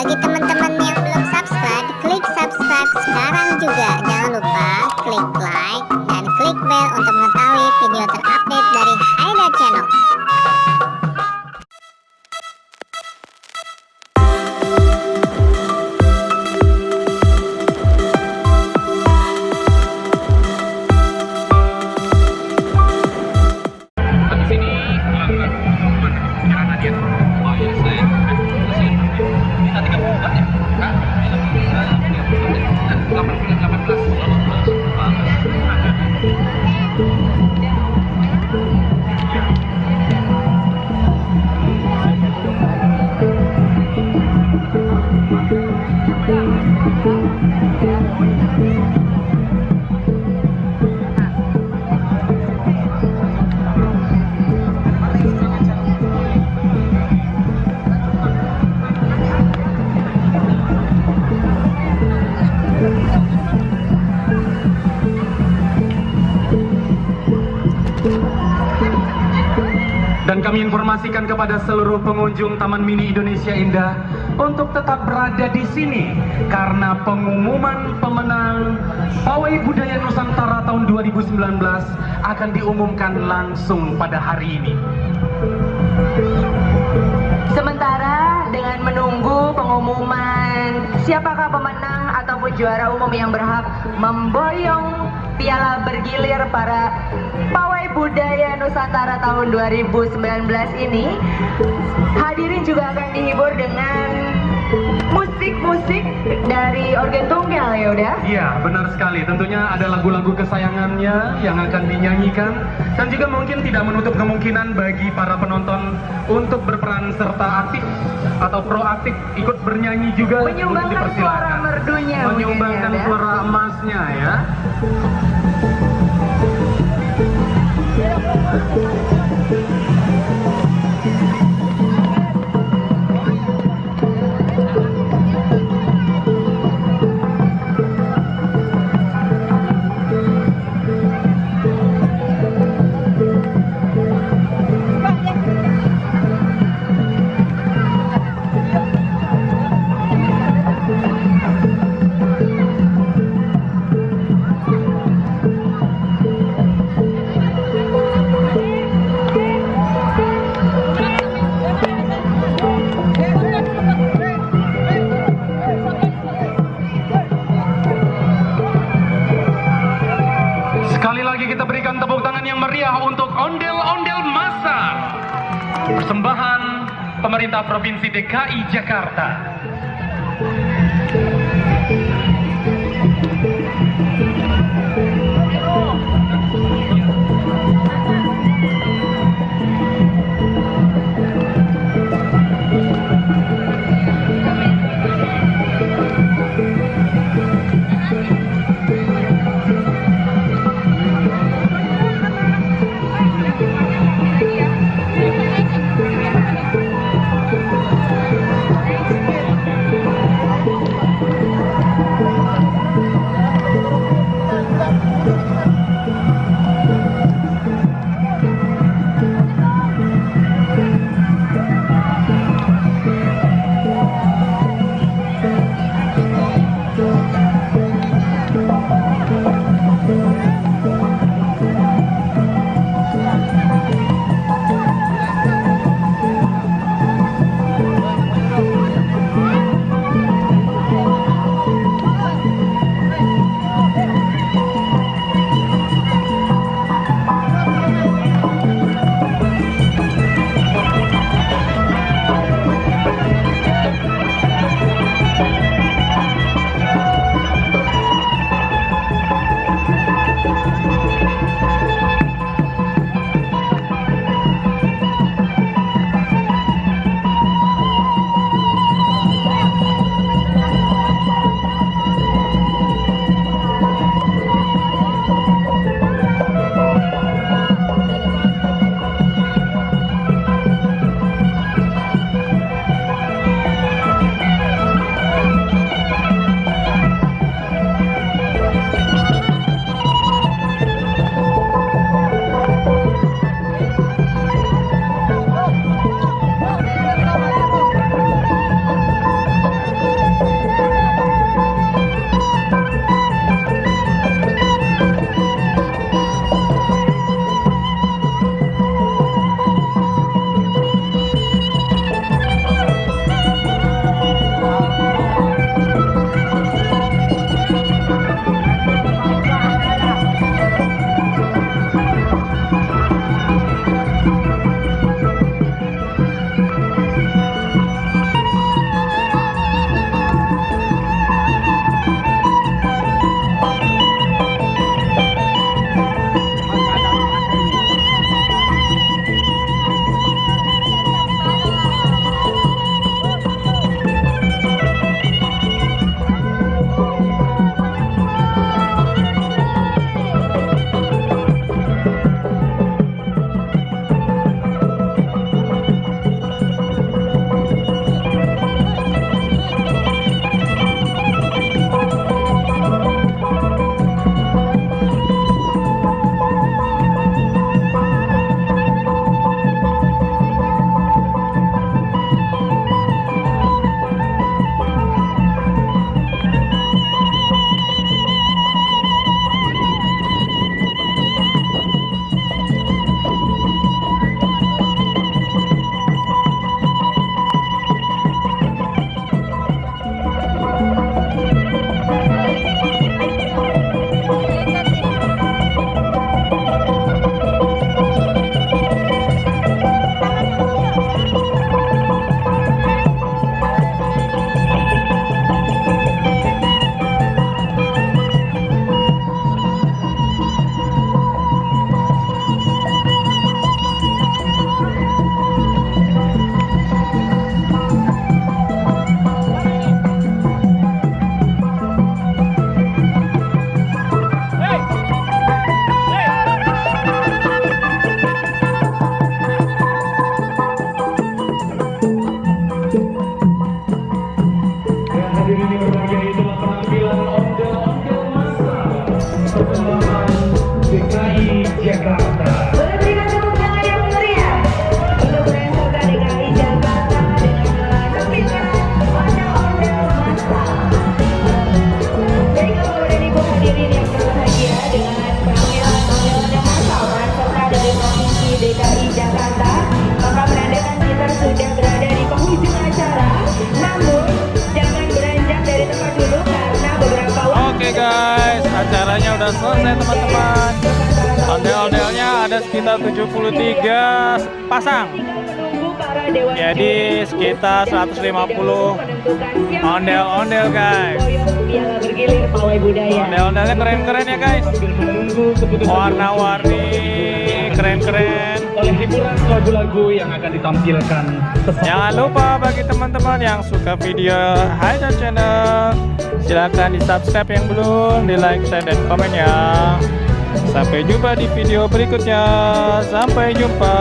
bagi teman-teman yang belum subscribe, klik subscribe sekarang juga. Jangan lupa klik like dan klik bell untuk mengetahui video terupdate dari Haida Channel. Dan kami informasikan kepada seluruh pengunjung Taman Mini Indonesia Indah untuk tetap berada di sini karena pengumuman pemenang Pawai Budaya Nusantara tahun 2019 akan diumumkan langsung pada hari ini. Sementara dengan menunggu pengumuman siapakah pemenang ataupun juara umum yang berhak memboyong piala bergilir para Pawai Budaya Nusantara tahun 2019 ini, hadirin juga akan dihibur dengan musik-musik dari organ tunggal, ya udah? Iya, benar sekali. Tentunya ada lagu-lagu kesayangannya yang akan dinyanyikan, dan juga mungkin tidak menutup kemungkinan bagi para penonton untuk berperan serta aktif atau proaktif ikut bernyanyi juga. Menyumbangkan suara merdunya, menyumbangkan mungkin, ya, suara emasnya ya. Sekali lagi kita berikan tepuk tangan yang meriah untuk ondel-ondel Masar, persembahan pemerintah Provinsi DKI Jakarta. ondel-ondelnya udah selesai teman-teman. Ondel-ondelnya ada sekitar 73 pasang. Jadi sekitar 150 ondel-ondel guys. Ondel-ondelnya keren-keren ya guys. Warna-warni keren-keren. Oleh hiburan lagu-lagu yang akan ditampilkan. Jangan lupa bagi teman-teman yang suka video Haidar Channel, silahkan di subscribe yang belum, di like, share, dan komen ya. Sampai jumpa di video berikutnya. Sampai jumpa.